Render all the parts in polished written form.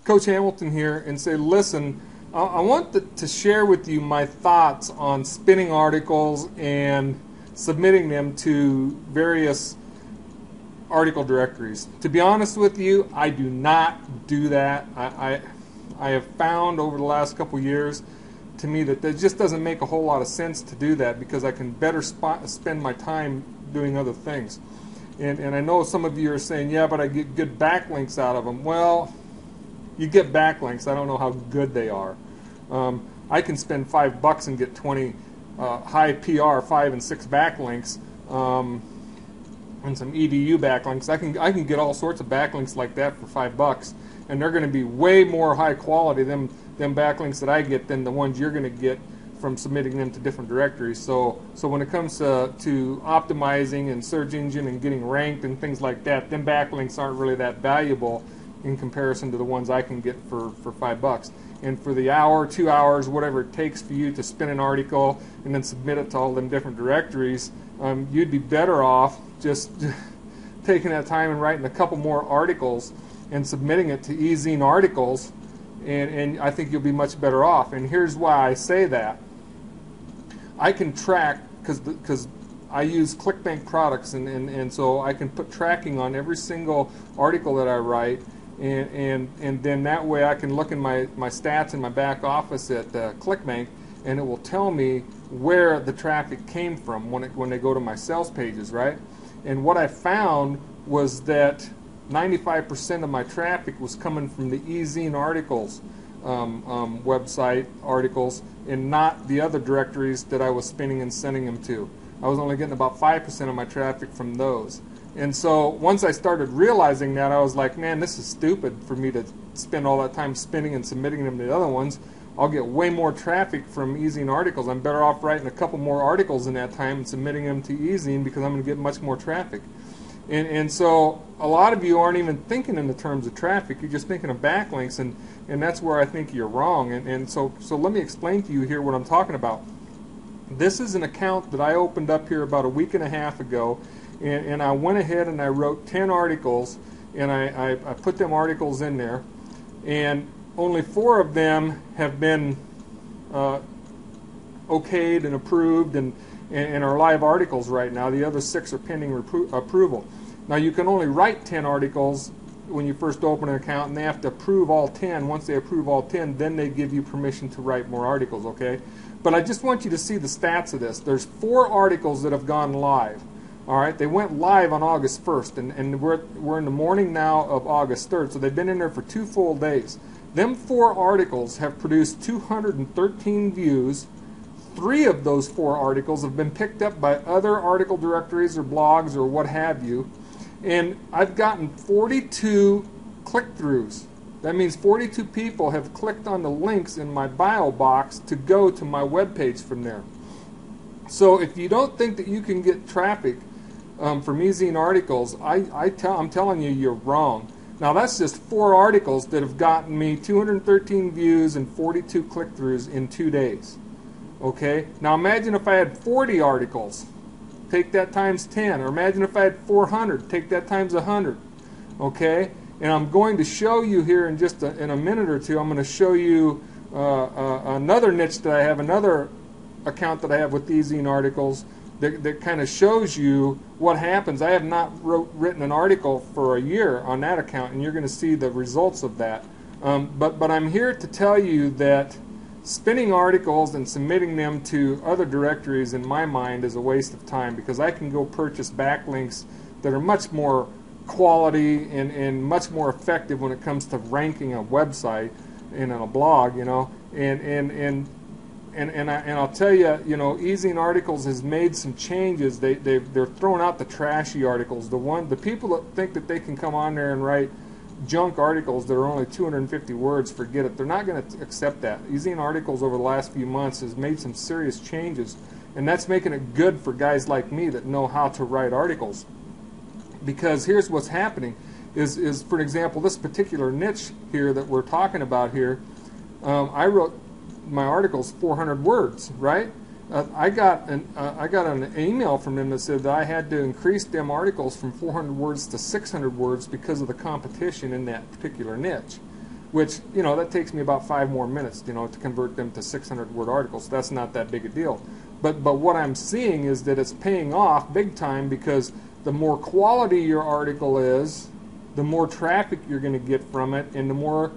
Coach Hamilton here and say, listen, I want to share with you my thoughts on spinning articles and submitting them to various article directories. To be honest with you, I do not do that. I have found over the last couple years, to me, that it just doesn't make a whole lot of sense to do that, because I can better spend my time doing other things. And I know some of you are saying, yeah, but I get good backlinks out of them. Well, you get backlinks. I don't know how good they are. I can spend $5 and get 20 high PR 5 and 6 backlinks and some EDU backlinks. I can get all sorts of backlinks like that for $5, and they're going to be way more high quality them backlinks that I get than the ones you're going to get from submitting them to different directories. So when it comes to optimizing and search engine and getting ranked and things like that, them backlinks aren't really that valuable in comparison to the ones I can get for $5. And for the hour, 2 hours, whatever it takes for you to spin an article and then submit it to all them different directories, you'd be better off just taking that time and writing a couple more articles and submitting it to eZine Articles, and I think you'll be much better off. And here's why I say that. I can track, because I use ClickBank products, and so I can put tracking on every single article that I write, and then that way I can look in my stats in my back office at ClickBank, and it will tell me where the traffic came from when they go to my sales pages, right? And what I found was that 95% of my traffic was coming from the eZine Articles website articles, and not the other directories that I was spinning and sending them to. I was only getting about 5% of my traffic from those. And so once I started realizing that, I was like, man, this is stupid for me to spend all that time spinning and submitting them to the other ones. I'll get way more traffic from eZine Articles. I'm better off writing a couple more articles in that time and submitting them to eZine, because I'm going to get much more traffic. And so a lot of you aren't even thinking in the terms of traffic. You're just thinking of backlinks, and that's where I think you're wrong. And so let me explain to you here what I'm talking about. This is an account that I opened up here about a week and a half ago, and I went ahead and I wrote 10 articles, and I put them articles in there, and only 4 of them have been okayed and approved and are live articles right now. The other 6 are pending approval. Now, you can only write 10 articles when you first open an account, and they have to approve all 10. Once they approve all 10, then they give you permission to write more articles, okay? But I just want you to see the stats of this. There's 4 articles that have gone live. All right, they went live on August 1st, and we're in the morning now of August 3rd, so they've been in there for 2 full days. Them 4 articles have produced 213 views. 3 of those 4 articles have been picked up by other article directories or blogs or what have you, and I've gotten 42 click-throughs. That means 42 people have clicked on the links in my bio box to go to my webpage from there. So if you don't think that you can get traffic from eZine Articles, I'm telling you, you're wrong. Now, that's just 4 articles that have gotten me 213 views and 42 click-throughs in 2 days. Okay? Now, imagine if I had 40 articles. Take that times 10. Or imagine if I had 400. Take that times 100. Okay? And I'm going to show you here in just in a minute or two, I'm going to show you another niche that I have, another account that I have with eZine Articles that kind of shows you what happens. I have not written an article for a year on that account, and you're going to see the results of that. But I'm here to tell you that spinning articles and submitting them to other directories, in my mind, is a waste of time, because I can go purchase backlinks that are much more quality and much more effective when it comes to ranking a website and on a blog, you know. And I'll tell you, you know, eZine Articles has made some changes. They're throwing out the trashy articles. The people that think that they can come on there and write junk articles that are only 250 words, forget it. They're not going to accept that. eZine Articles over the last few months has made some serious changes, and that's making it good for guys like me that know how to write articles. Because here's what's happening is for example, this particular niche here that we're talking about here, I wrote my articles 400 words, right? I got an email from them that said that I had to increase them articles from 400 words to 600 words because of the competition in that particular niche. which, you know, that takes me about 5 more minutes, you know, to convert them to 600-word articles. So that's not that big a deal. But what I'm seeing is that it's paying off big time, because the more quality your article is, the more traffic you're going to get from it, and the more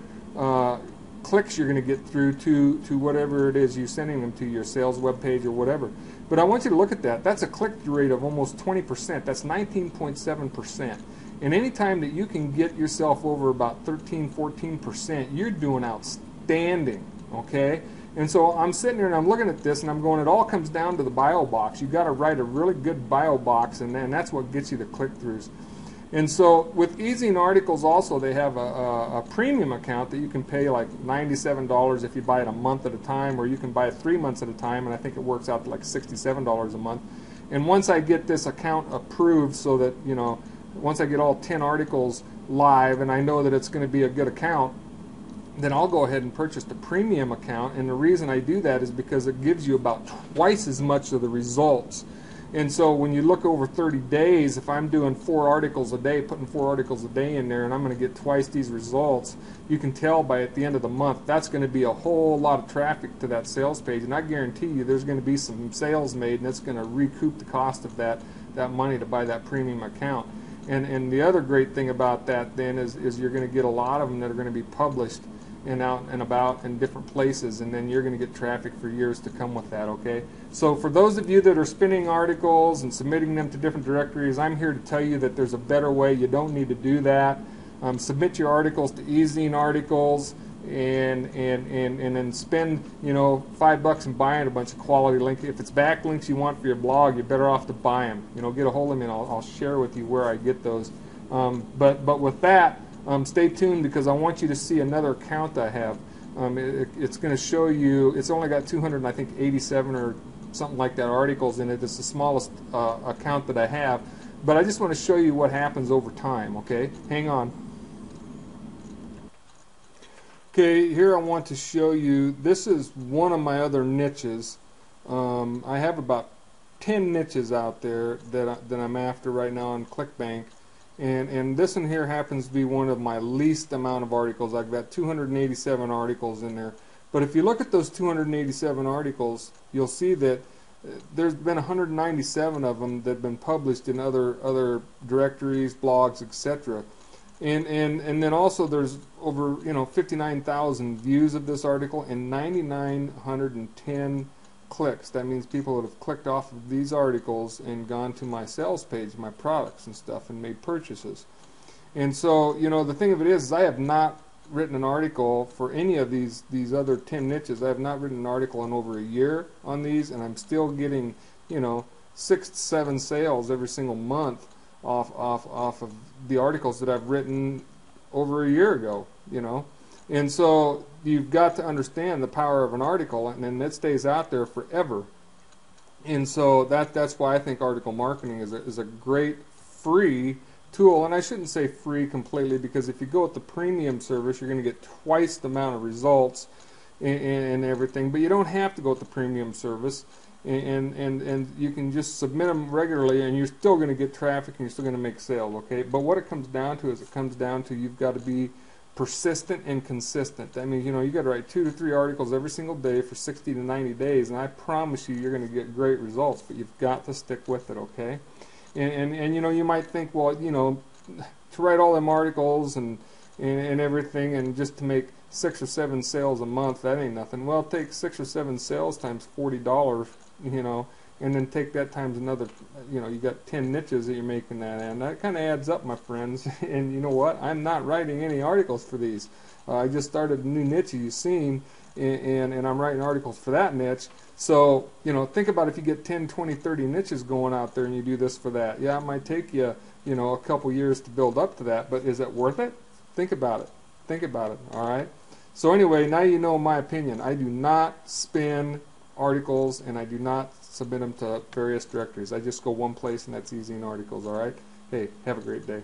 clicks you're going to get through to whatever it is you're sending them to, your sales web page or whatever. But I want you to look at that. That's a click-through rate of almost 20%. That's 19.7%. And any time that you can get yourself over about 13-14%, you're doing outstanding, okay? And so I'm sitting here and I'm looking at this and I'm going, it all comes down to the bio box. You've got to write a really good bio box, and then that's what gets you the click-throughs. And so with Easing Articles also, they have a premium account that you can pay like $97 if you buy it a month at a time, or you can buy it 3 months at a time, and I think it works out to like $67 a month. And once I get this account approved, so that, you know, once I get all 10 articles live and I know that it's going to be a good account, then I'll go ahead and purchase the premium account. And the reason I do that is because it gives you about twice as much of the results. And so when you look over 30 days, if I'm doing 4 articles a day, putting 4 articles a day in there, and I'm going to get twice these results, you can tell by at the end of the month that's going to be a whole lot of traffic to that sales page. And I guarantee you there's going to be some sales made, and it's going to recoup the cost of that money to buy that premium account. And the other great thing about that then is you're going to get a lot of them that are going to be published and out and about in different places, and then you're going to get traffic for years to come with that, okay? So for those of you that are spinning articles and submitting them to different directories, I'm here to tell you that there's a better way. You don't need to do that. Submit your articles to Easing Articles, and then spend, you know, $5 and buying a bunch of quality links. If it's backlinks you want for your blog, you're better off to buy them. You know, get a hold of me and I'll share with you where I get those. But with that, stay tuned, because I want you to see another account I have. It's going to show you, it's only got 287 or something like that articles in it. It's the smallest account that I have. But I just want to show you what happens over time, okay? Hang on. Okay, here I want to show you, this is one of my other niches. I have about 10 niches out there that I'm after right now on ClickBank. And this one here happens to be one of my least amount of articles. I've got 287 articles in there. But if you look at those 287 articles, you'll see that there's been 197 of them that have been published in other directories, blogs, etc. And then also there's over, you know, 59,000 views of this article and 9,910 clicks. That means people that have clicked off of these articles and gone to my sales page, my products and stuff, and made purchases. And so, you know, the thing of it is I have not written an article for any of these other 10 niches. I have not written an article in over a year on these, and I'm still getting, you know, 6 to 7 sales every single month off of the articles that I've written over a year ago, you know. And so you've got to understand the power of an article, and then it stays out there forever. And so that's why I think article marketing is a great free tool. And I shouldn't say free completely, because if you go with the premium service, you're going to get twice the amount of results and everything. But you don't have to go with the premium service, and you can just submit them regularly, and you're still going to get traffic, and you're still going to make sales, okay? But what it comes down to is you've got to be persistent and consistent. That means, you know, you got to write 2 to 3 articles every single day for 60 to 90 days, and I promise you're going to get great results. But you've got to stick with it, okay? And you know, you might think, well, you know, to write all them articles and everything, and just to make 6 or 7 sales a month, that ain't nothing. Well, take 6 or 7 sales times $40, you know, and then take that times another, you know, you got 10 niches that you're making that, and that kind of adds up, my friends. And you know what? I'm not writing any articles for these. I just started a new niche you've seen, and I'm writing articles for that niche. So, you know, think about if you get 10, 20, 30 niches going out there and you do this for that. Yeah, it might take you, you know, a couple years to build up to that, but is it worth it? Think about it. Think about it, all right? So anyway, now you know my opinion. I do not spin articles, and I do not submit them to various directories. I just go one place, and that's Easing Articles, all right? Hey, have a great day.